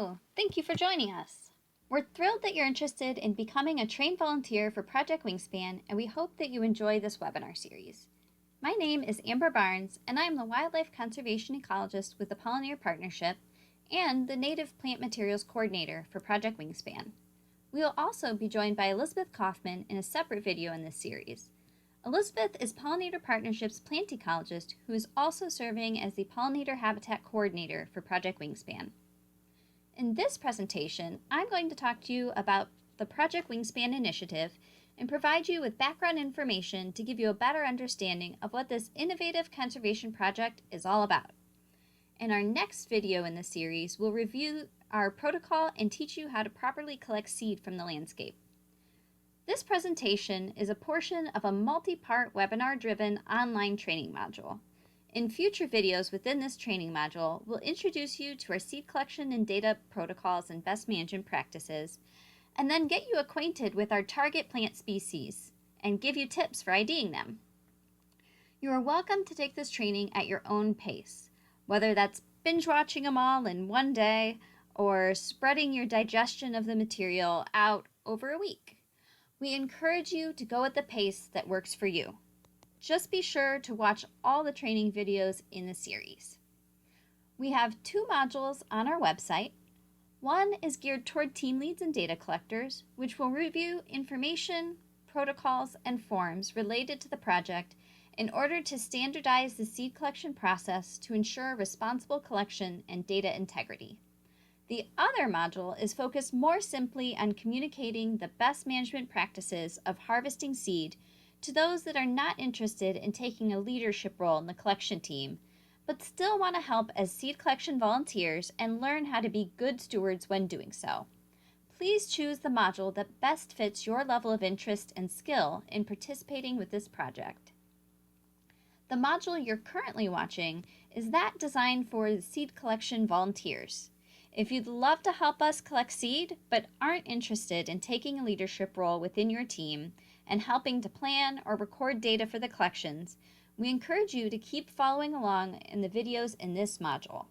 Hello! Thank you for joining us. We're thrilled that you're interested in becoming a trained volunteer for Project Wingspan, and we hope that you enjoy this webinar series. My name is Amber Barnes, and I am the Wildlife Conservation Ecologist with the Pollinator Partnership and the Native Plant Materials Coordinator for Project Wingspan. We will also be joined by Elizabeth Kaufman in a separate video in this series. Elizabeth is Pollinator Partnership's plant ecologist who is also serving as the Pollinator Habitat Coordinator for Project Wingspan. In this presentation, I'm going to talk to you about the Project Wingspan initiative and provide you with background information to give you a better understanding of what this innovative conservation project is all about. In our next video in the series, we'll review our protocol and teach you how to properly collect seed from the landscape. This presentation is a portion of a multi-part webinar-driven online training module. In future videos within this training module, we'll introduce you to our seed collection and data protocols and best management practices, and then get you acquainted with our target plant species and give you tips for IDing them. You are welcome to take this training at your own pace, whether that's binge watching them all in one day or spreading your digestion of the material out over a week. We encourage you to go at the pace that works for you. Just be sure to watch all the training videos in the series. We have two modules on our website. One is geared toward team leads and data collectors, which will review information, protocols, and forms related to the project in order to standardize the seed collection process to ensure responsible collection and data integrity. The other module is focused more simply on communicating the best management practices of harvesting seed to those that are not interested in taking a leadership role in the collection team, but still want to help as seed collection volunteers and learn how to be good stewards when doing so. Please choose the module that best fits your level of interest and skill in participating with this project. The module you're currently watching is that designed for the seed collection volunteers. If you'd love to help us collect seed but aren't interested in taking a leadership role within your team and helping to plan or record data for the collections, we encourage you to keep following along in the videos in this module.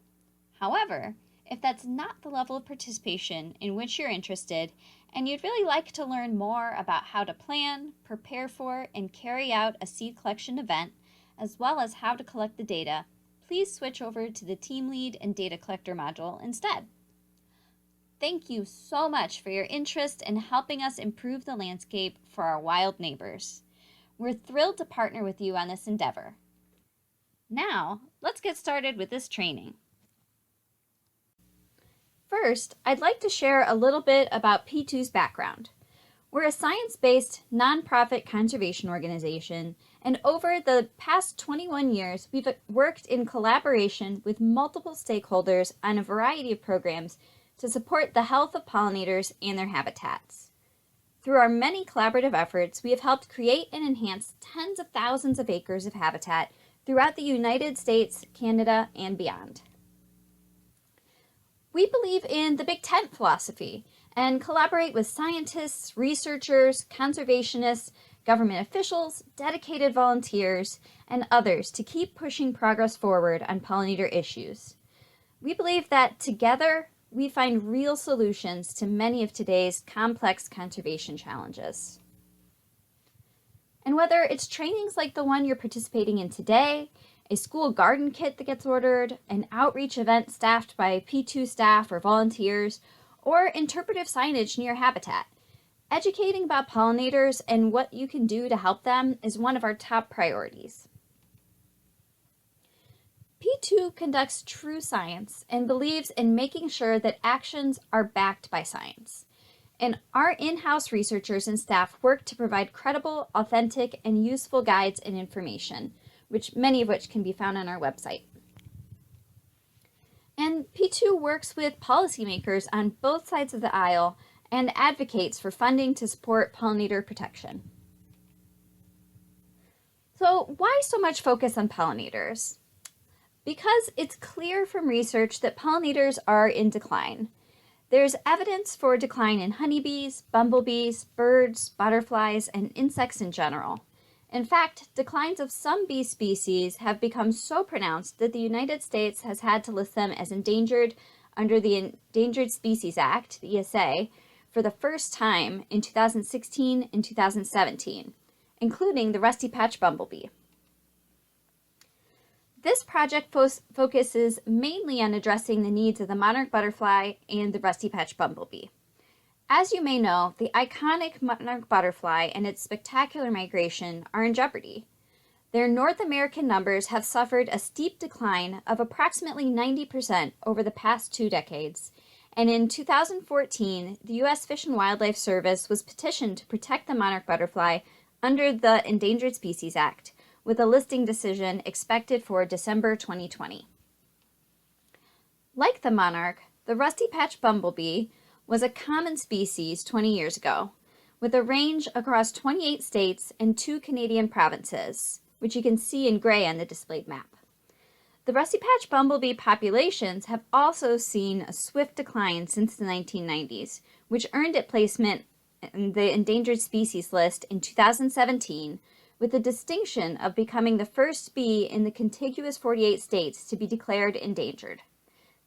However, if that's not the level of participation in which you're interested and you'd really like to learn more about how to plan, prepare for, and carry out a seed collection event, as well as how to collect the data, please switch over to the Team Lead and Data Collector module instead. Thank you so much for your interest in helping us improve the landscape for our wild neighbors. We're thrilled to partner with you on this endeavor. Now, let's get started with this training. First, I'd like to share a little bit about P2's background. We're a science-based, nonprofit conservation organization, and over the past 21 years, we've worked in collaboration with multiple stakeholders on a variety of programs to support the health of pollinators and their habitats. Through our many collaborative efforts, we have helped create and enhance tens of thousands of acres of habitat throughout the United States, Canada, and beyond. We believe in the Big Tent philosophy and collaborate with scientists, researchers, conservationists, government officials, dedicated volunteers, and others to keep pushing progress forward on pollinator issues. We believe that together, we find real solutions to many of today's complex conservation challenges. And whether it's trainings like the one you're participating in today, a school garden kit that gets ordered, an outreach event staffed by P2 staff or volunteers, or interpretive signage near habitat, educating about pollinators and what you can do to help them is one of our top priorities. P2 conducts true science and believes in making sure that actions are backed by science. And our in-house researchers and staff work to provide credible, authentic, and useful guides and information, many of which can be found on our website. And P2 works with policymakers on both sides of the aisle and advocates for funding to support pollinator protection. So why so much focus on pollinators? Because it's clear from research that pollinators are in decline. There's evidence for decline in honeybees, bumblebees, birds, butterflies, and insects in general. In fact, declines of some bee species have become so pronounced that the United States has had to list them as endangered under the Endangered Species Act, the ESA, for the first time in 2016 and 2017, including the rusty patch bumblebee. This project focuses mainly on addressing the needs of the monarch butterfly and the rusty patch bumblebee. As you may know, the iconic monarch butterfly and its spectacular migration are in jeopardy. Their North American numbers have suffered a steep decline of approximately 90% over the past 2 decades, and in 2014, the U.S. Fish and Wildlife Service was petitioned to protect the monarch butterfly under the Endangered Species Act, with a listing decision expected for December 2020. Like the monarch, the rusty patch bumblebee was a common species 20 years ago, with a range across 28 states and 2 Canadian provinces, which you can see in gray on the displayed map. The rusty patch bumblebee populations have also seen a swift decline since the 1990s, which earned it placement in the endangered species list in 2017, with the distinction of becoming the first bee in the contiguous 48 states to be declared endangered.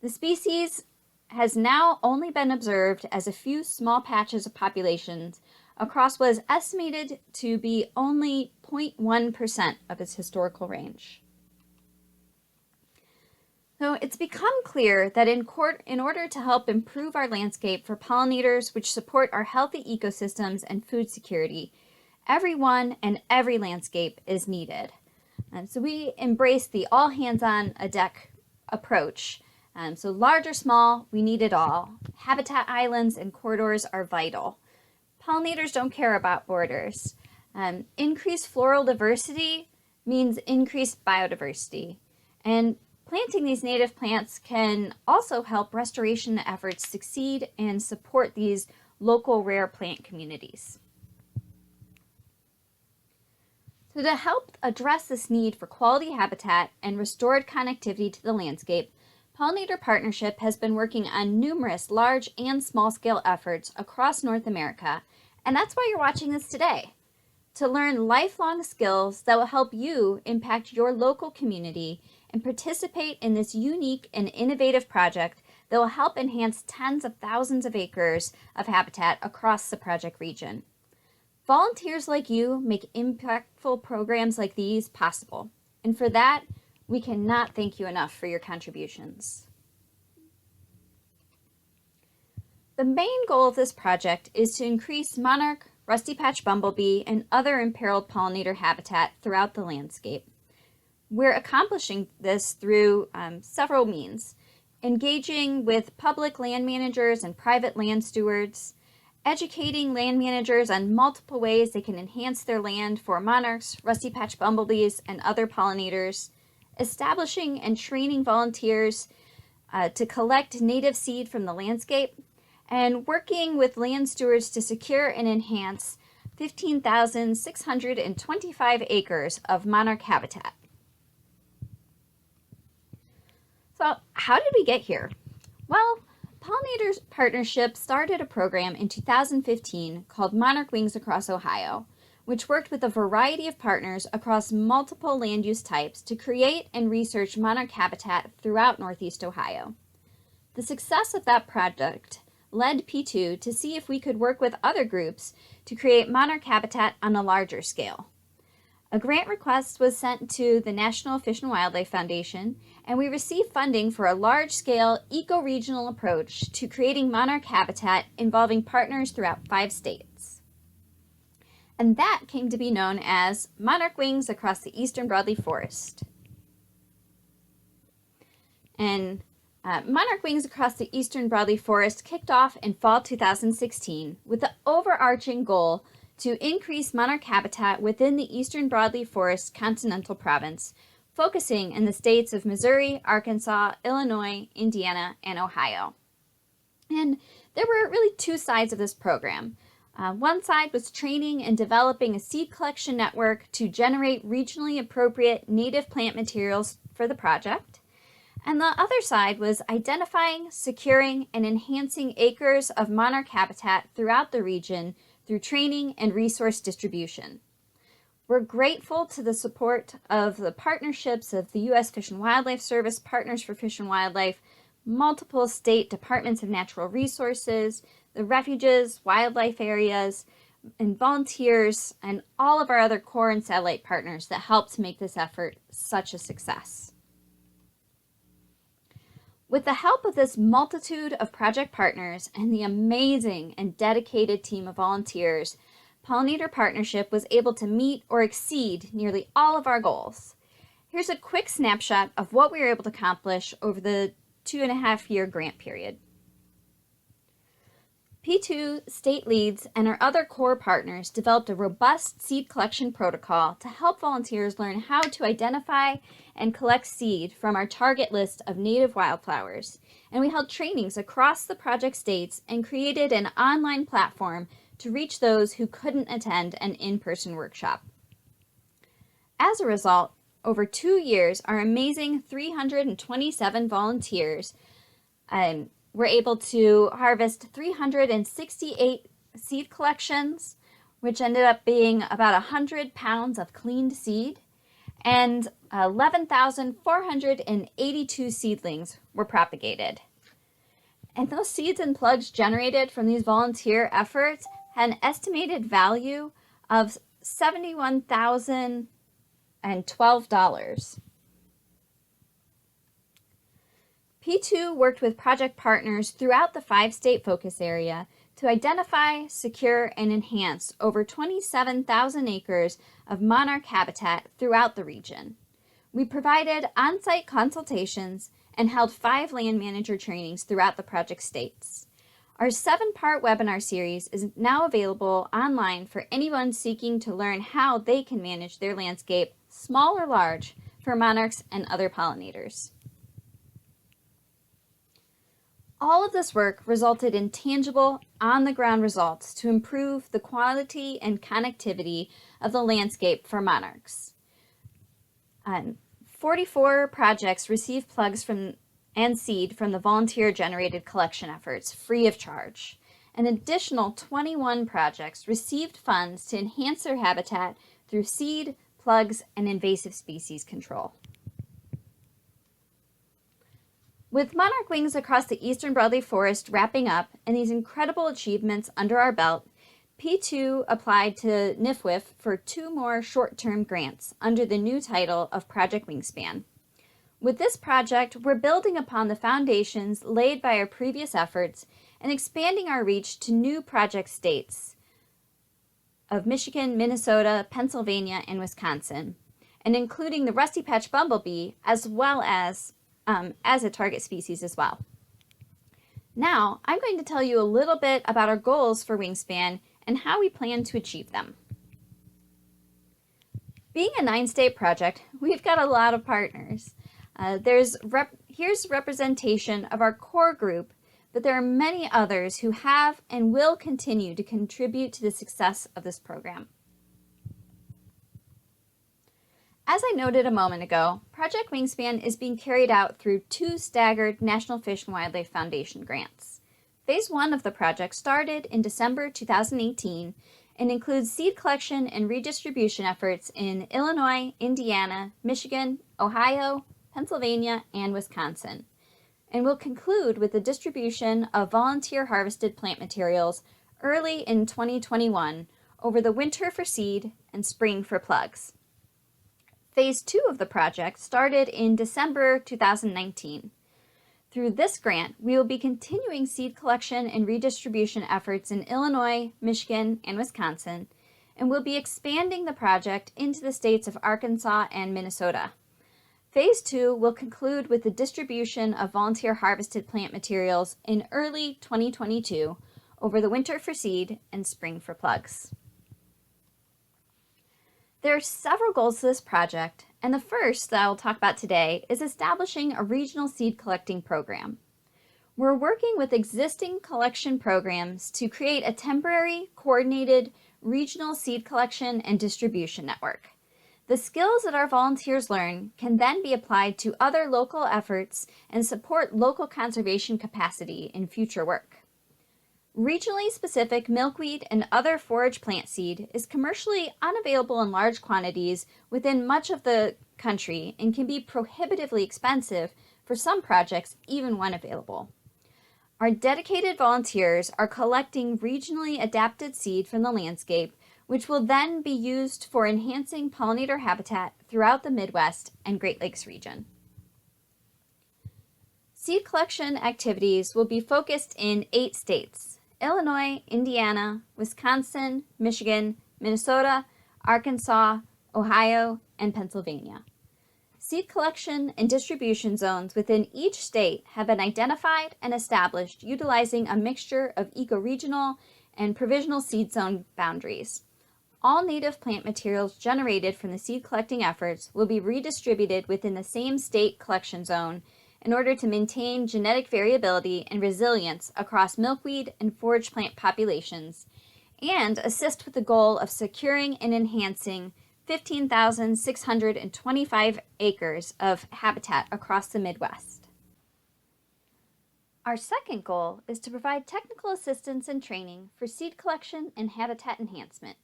The species has now only been observed as a few small patches of populations across what is estimated to be only 0.1% of its historical range. So it's become clear that in order to help improve our landscape for pollinators which support our healthy ecosystems and food security, everyone and every landscape is needed. And so we embrace the all hands on a deck approach. So large or small, we need it all. Habitat islands and corridors are vital. Pollinators don't care about borders. Increased floral diversity means increased biodiversity. And planting these native plants can also help restoration efforts succeed and support these local rare plant communities. So to help address this need for quality habitat and restored connectivity to the landscape, Pollinator Partnership has been working on numerous large and small-scale efforts across North America, and that's why you're watching this today, to learn lifelong skills that will help you impact your local community and participate in this unique and innovative project that will help enhance tens of thousands of acres of habitat across the project region. Volunteers like you make impactful programs like these possible, and for that, we cannot thank you enough for your contributions. The main goal of this project is to increase monarch, rusty patch bumblebee, and other imperiled pollinator habitat throughout the landscape. We're accomplishing this through several means: engaging with public land managers and private land stewards, educating land managers on multiple ways they can enhance their land for monarchs, rusty patch bumblebees, and other pollinators, establishing and training volunteers to collect native seed from the landscape, and working with land stewards to secure and enhance 15,625 acres of monarch habitat. So how did we get here? Well, Pollinators Partnership started a program in 2015 called Monarch Wings Across Ohio, which worked with a variety of partners across multiple land use types to create and research monarch habitat throughout Northeast Ohio. The success of that project led P2 to see if we could work with other groups to create monarch habitat on a larger scale. A grant request was sent to the National Fish and Wildlife Foundation, and we received funding for a large-scale eco-regional approach to creating monarch habitat involving partners throughout 5 states. And that came to be known as Monarch Wings Across the Eastern Broadleaf Forest. And Monarch Wings Across the Eastern Broadleaf Forest kicked off in fall 2016 with the overarching goal to increase monarch habitat within the Eastern Broadleaf Forest Continental Province, focusing in the states of Missouri, Arkansas, Illinois, Indiana, and Ohio. And there were really 2 sides of this program. One side was training and developing a seed collection network to generate regionally appropriate native plant materials for the project. And the other side was identifying, securing, and enhancing acres of monarch habitat throughout the region through training and resource distribution. We're grateful to the support of the partnerships of the U.S. Fish and Wildlife Service, Partners for Fish and Wildlife, multiple state departments of natural resources, the refuges, wildlife areas, and volunteers, and all of our other core and satellite partners that help to make this effort such a success. With the help of this multitude of project partners and the amazing and dedicated team of volunteers, Pollinator Partnership was able to meet or exceed nearly all of our goals. Here's a quick snapshot of what we were able to accomplish over the 2.5-year grant period. P2 state leads and our other core partners developed a robust seed collection protocol to help volunteers learn how to identify and collect seed from our target list of native wildflowers. And we held trainings across the project states and created an online platform to reach those who couldn't attend an in-person workshop. As a result, over 2 years, our amazing 327 volunteers were able to harvest 368 seed collections, which ended up being about 100 pounds of cleaned seed, and 11,482 seedlings were propagated. And those seeds and plugs generated from these volunteer efforts had an estimated value of $71,012. P2 worked with project partners throughout the 5-state focus area to identify, secure, and enhance over 27,000 acres of monarch habitat throughout the region. We provided on-site consultations and held 5 land manager trainings throughout the project states. Our 7-part webinar series is now available online for anyone seeking to learn how they can manage their landscape, small or large, for monarchs and other pollinators. All of this work resulted in tangible, on-the-ground results to improve the quality and connectivity of the landscape for monarchs. 44 projects received plugs and seed from the volunteer-generated collection efforts free of charge. An additional 21 projects received funds to enhance their habitat through seed, plugs, and invasive species control. With monarch wings across the eastern broadleaf forest wrapping up and these incredible achievements under our belt, P2 applied to NIFWIF for 2 more short-term grants under the new title of Project Wingspan. With this project, we're building upon the foundations laid by our previous efforts and expanding our reach to new project states of Michigan, Minnesota, Pennsylvania, and Wisconsin, and including the rusty patch bumblebee as well as a target species as well. Now, I'm going to tell you a little bit about our goals for Wingspan and how we plan to achieve them. Being a 9-state project, we've got a lot of partners. Here's representation of our core group, but there are many others who have and will continue to contribute to the success of this program. As I noted a moment ago, Project Wingspan is being carried out through 2 staggered National Fish and Wildlife Foundation grants. Phase 1 of the project started in December 2018 and includes seed collection and redistribution efforts in Illinois, Indiana, Michigan, Ohio, Pennsylvania, and Wisconsin, and will conclude with the distribution of volunteer harvested plant materials early in 2021 over the winter for seed and spring for plugs. Phase 2 of the project started in December 2019. Through this grant, we will be continuing seed collection and redistribution efforts in Illinois, Michigan, and Wisconsin, and we'll be expanding the project into the states of Arkansas and Minnesota. Phase 2 will conclude with the distribution of volunteer harvested plant materials in early 2022 over the winter for seed and spring for plugs. There are several goals to this project, and the first that I will talk about today is establishing a regional seed collecting program. We're working with existing collection programs to create a temporary, coordinated, regional seed collection and distribution network. The skills that our volunteers learn can then be applied to other local efforts and support local conservation capacity in future work. Regionally specific milkweed and other forage plant seed is commercially unavailable in large quantities within much of the country and can be prohibitively expensive for some projects even when available. Our dedicated volunteers are collecting regionally adapted seed from the landscape, which will then be used for enhancing pollinator habitat throughout the Midwest and Great Lakes region. Seed collection activities will be focused in 8 states: Illinois, Indiana, Wisconsin, Michigan, Minnesota, Arkansas, Ohio, and Pennsylvania. Seed collection and distribution zones within each state have been identified and established utilizing a mixture of ecoregional and provisional seed zone boundaries. All native plant materials generated from the seed collecting efforts will be redistributed within the same state collection zone in order to maintain genetic variability and resilience across milkweed and forage plant populations, and assist with the goal of securing and enhancing 15,625 acres of habitat across the Midwest. Our second goal is to provide technical assistance and training for seed collection and habitat enhancement,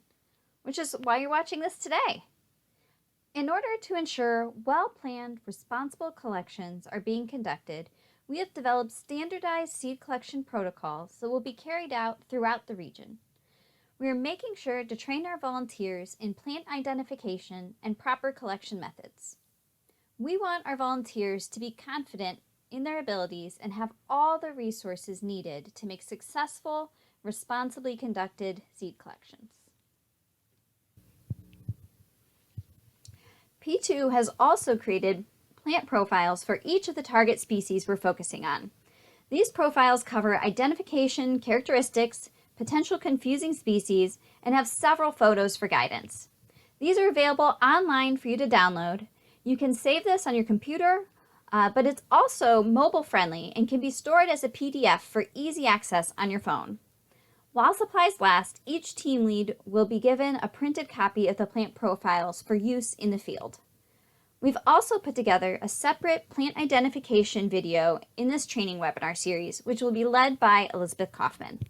which is why you're watching this today. In order to ensure well-planned, responsible collections are being conducted, we have developed standardized seed collection protocols that will be carried out throughout the region. We are making sure to train our volunteers in plant identification and proper collection methods. We want our volunteers to be confident in their abilities and have all the resources needed to make successful, responsibly conducted seed collections. P2 has also created plant profiles for each of the target species we're focusing on. These profiles cover identification, characteristics, potential confusing species, and have several photos for guidance. These are available online for you to download. You can save this on your computer, but it's also mobile friendly and can be stored as a PDF for easy access on your phone. While supplies last, each team lead will be given a printed copy of the plant profiles for use in the field. We've also put together a separate plant identification video in this training webinar series, which will be led by Elizabeth Kaufman.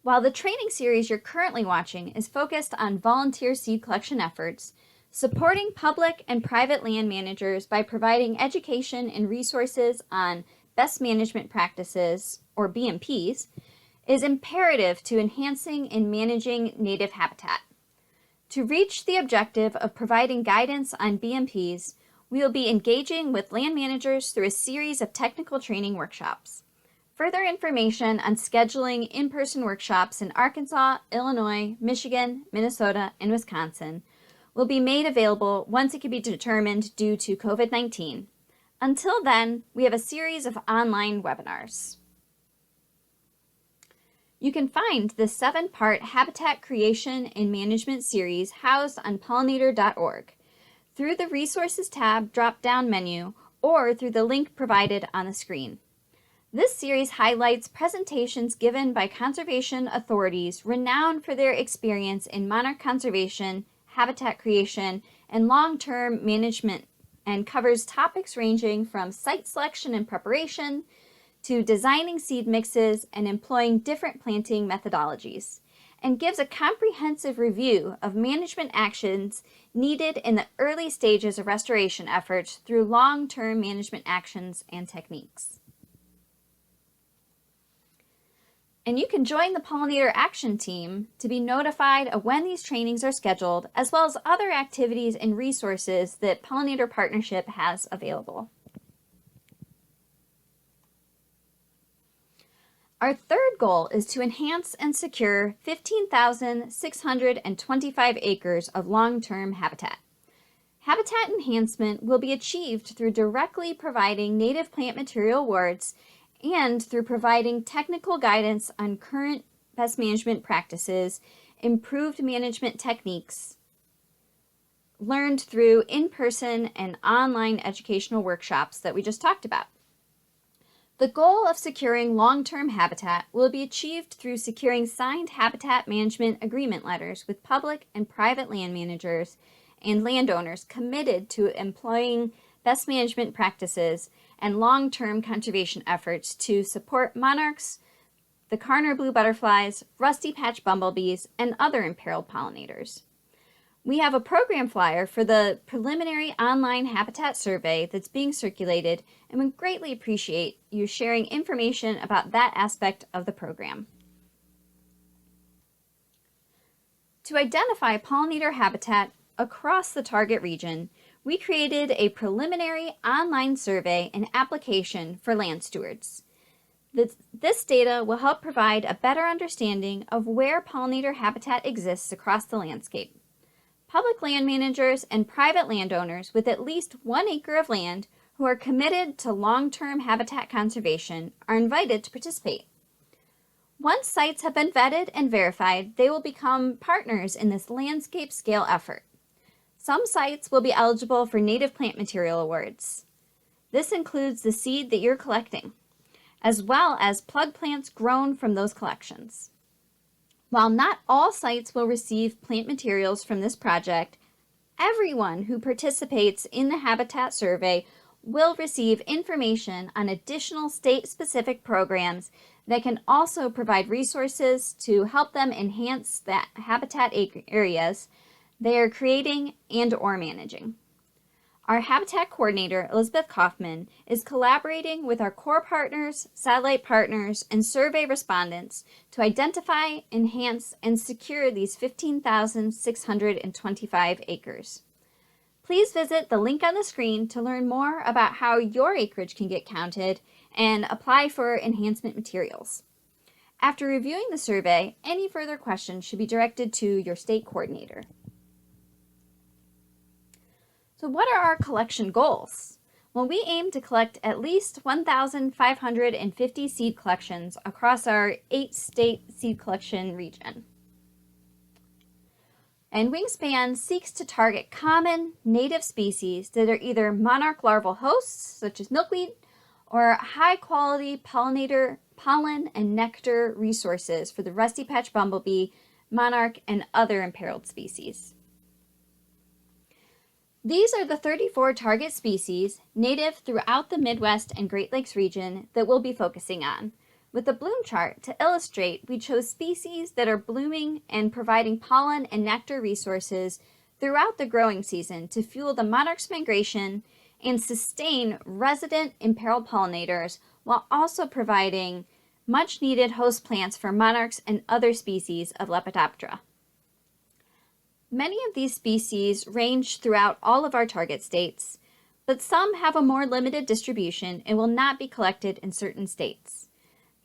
While the training series you're currently watching is focused on volunteer seed collection efforts, supporting public and private land managers by providing education and resources on best management practices, or BMPs, is imperative to enhancing and managing native habitat. To reach the objective of providing guidance on BMPs, we will be engaging with land managers through a series of technical training workshops. Further information on scheduling in-person workshops in Arkansas, Illinois, Michigan, Minnesota, and Wisconsin will be made available once it can be determined due to COVID-19. Until then, we have a series of online webinars. You can find the 7-part Habitat Creation and Management series housed on pollinator.org through the Resources tab drop-down menu or through the link provided on the screen. This series highlights presentations given by conservation authorities renowned for their experience in monarch conservation, habitat creation, and long-term management, and covers topics ranging from site selection and preparation to designing seed mixes and employing different planting methodologies, and gives a comprehensive review of management actions needed in the early stages of restoration efforts through long-term management actions and techniques. And you can join the Pollinator Action Team to be notified of when these trainings are scheduled, as well as other activities and resources that Pollinator Partnership has available. Our third goal is to enhance and secure 15,625 acres of long-term habitat. Habitat enhancement will be achieved through directly providing native plant material awards and through providing technical guidance on current best management practices, improved management techniques, learned through in-person and online educational workshops that we just talked about. The goal of securing long-term habitat will be achieved through securing signed habitat management agreement letters with public and private land managers and landowners committed to employing best management practices and long-term conservation efforts to support monarchs, the Karner blue butterflies, rusty patch bumblebees, and other imperiled pollinators. We have a program flyer for the preliminary online habitat survey that's being circulated, and we greatly appreciate you sharing information about that aspect of the program. To identify pollinator habitat across the target region, we created a preliminary online survey and application for land stewards. This data will help provide a better understanding of where pollinator habitat exists across the landscape. Public land managers and private landowners with at least 1 acre of land who are committed to long-term habitat conservation are invited to participate. Once sites have been vetted and verified, they will become partners in this landscape scale effort. Some sites will be eligible for native plant material awards. This includes the seed that you're collecting, as well as plug plants grown from those collections. While not all sites will receive plant materials from this project, everyone who participates in the habitat survey will receive information on additional state-specific programs that can also provide resources to help them enhance the habitat areas they are creating and/or managing. Our habitat coordinator, Elizabeth Kaufman, is collaborating with our core partners, satellite partners, and survey respondents to identify, enhance, and secure these 15,625 acres. Please visit the link on the screen to learn more about how your acreage can get counted and apply for enhancement materials. After reviewing the survey, any further questions should be directed to your state coordinator. So what are our collection goals? Well, we aim to collect at least 1,550 seed collections across our 8-state seed collection region. And Wingspan seeks to target common native species that are either monarch larval hosts, such as milkweed, or high-quality pollinator pollen and nectar resources for the rusty patch bumblebee, monarch, and other imperiled species. These are the 34 target species native throughout the Midwest and Great Lakes region that we'll be focusing on. With the bloom chart to illustrate, we chose species that are blooming and providing pollen and nectar resources throughout the growing season to fuel the monarch's migration and sustain resident imperiled pollinators while also providing much-needed host plants for monarchs and other species of Lepidoptera. Many of these species range throughout all of our target states, but some have a more limited distribution and will not be collected in certain states.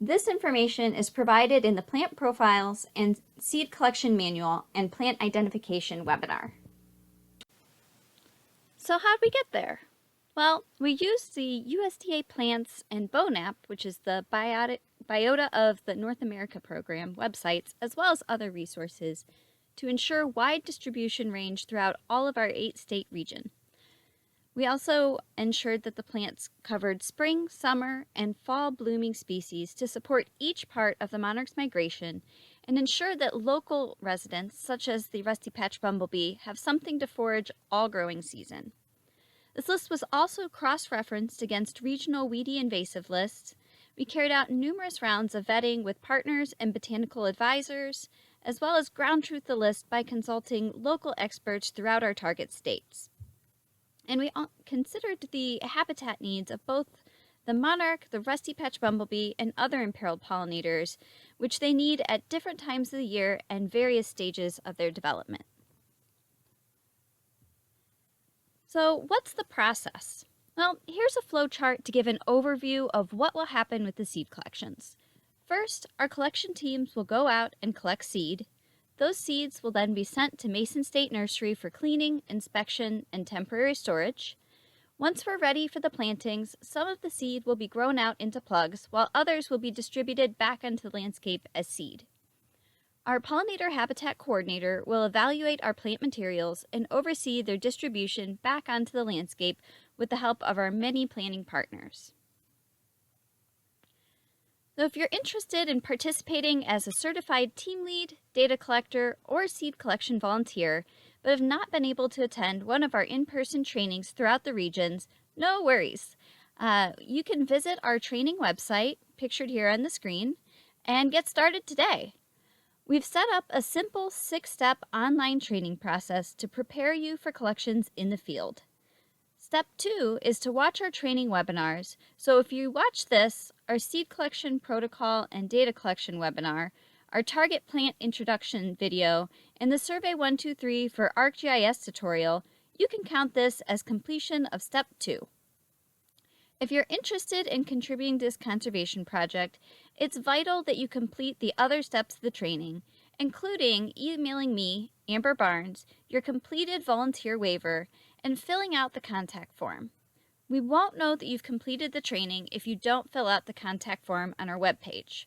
This information is provided in the Plant Profiles and Seed Collection Manual and Plant Identification webinar. So how'd we get there? Well, we used the USDA Plants and BONAP, which is the Biota of the North America program, websites, as well as other resources, to ensure wide distribution range throughout all of our 8-state region. We also ensured that the plants covered spring, summer, and fall blooming species to support each part of the monarch's migration and ensure that local residents, such as the rusty patch bumblebee, have something to forage all growing season. This list was also cross-referenced against regional weedy invasive lists. We carried out numerous rounds of vetting with partners and botanical advisors, as well as ground truth the list by consulting local experts throughout our target states. And we considered the habitat needs of both the monarch, the rusty patch bumblebee, and other imperiled pollinators, which they need at different times of the year and various stages of their development. So what's the process? Well, here's a flow chart to give an overview of what will happen with the seed collections. First, our collection teams will go out and collect seed. Those seeds will then be sent to Mason State Nursery for cleaning, inspection, and temporary storage. Once we're ready for the plantings, some of the seed will be grown out into plugs, while others will be distributed back onto the landscape as seed. Our pollinator habitat coordinator will evaluate our plant materials and oversee their distribution back onto the landscape with the help of our many planning partners. So if you're interested in participating as a certified team lead, data collector, or seed collection volunteer, but have not been able to attend one of our in-person trainings throughout the regions, no worries. You can visit our training website, pictured here on the screen, and get started today. We've set up a simple 6-step online training process to prepare you for collections in the field. Step 2 is to watch our training webinars. So if you watch this, our seed collection protocol and data collection webinar, our target plant introduction video, and the Survey 123 for ArcGIS tutorial, you can count this as completion of Step 2. If you're interested in contributing to this conservation project, it's vital that you complete the other steps of the training, including emailing me, Amber Barnes, your completed volunteer waiver, and filling out the contact form. We won't know that you've completed the training if you don't fill out the contact form on our webpage.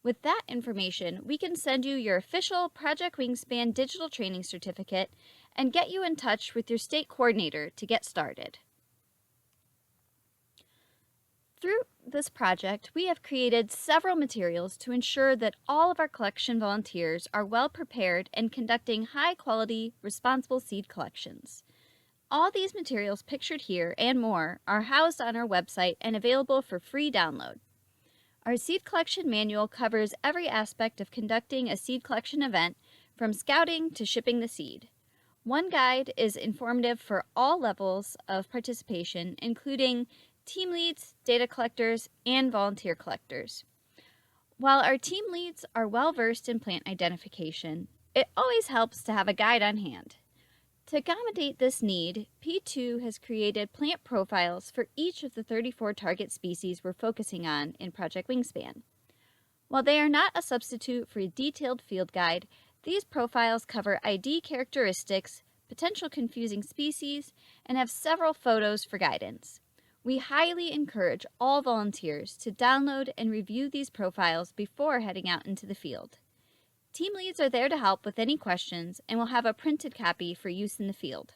With that information, we can send you your official Project Wingspan digital training certificate and get you in touch with your state coordinator to get started. Through this project, we have created several materials to ensure that all of our collection volunteers are well prepared and conducting high-quality, responsible seed collections. All these materials pictured here and more are housed on our website and available for free download. Our seed collection manual covers every aspect of conducting a seed collection event, from scouting to shipping the seed. One guide is informative for all levels of participation, including team leads, data collectors, and volunteer collectors. While our team leads are well versed in plant identification, it always helps to have a guide on hand. To accommodate this need, P2 has created plant profiles for each of the 34 target species we're focusing on in Project Wingspan. While they are not a substitute for a detailed field guide, these profiles cover ID characteristics, potential confusing species, and have several photos for guidance. We highly encourage all volunteers to download and review these profiles before heading out into the field. Team leads are there to help with any questions and will have a printed copy for use in the field.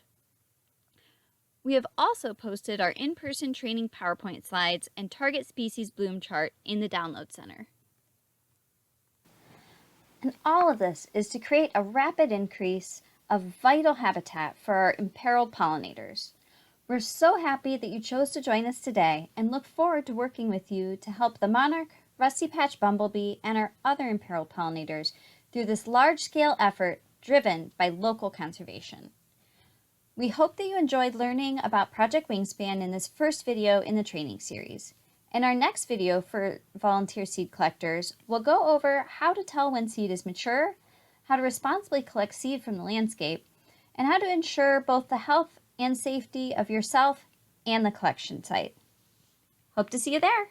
We have also posted our in-person training PowerPoint slides and target species bloom chart in the Download Center. And all of this is to create a rapid increase of vital habitat for our imperiled pollinators. We're so happy that you chose to join us today and look forward to working with you to help the monarch, rusty patch bumblebee, and our other imperiled pollinators through this large-scale effort driven by local conservation. We hope that you enjoyed learning about Project Wingspan in this first video in the training series. In our next video for volunteer seed collectors, we'll go over how to tell when seed is mature, how to responsibly collect seed from the landscape, and how to ensure both the health and safety of yourself and the collection site. Hope to see you there!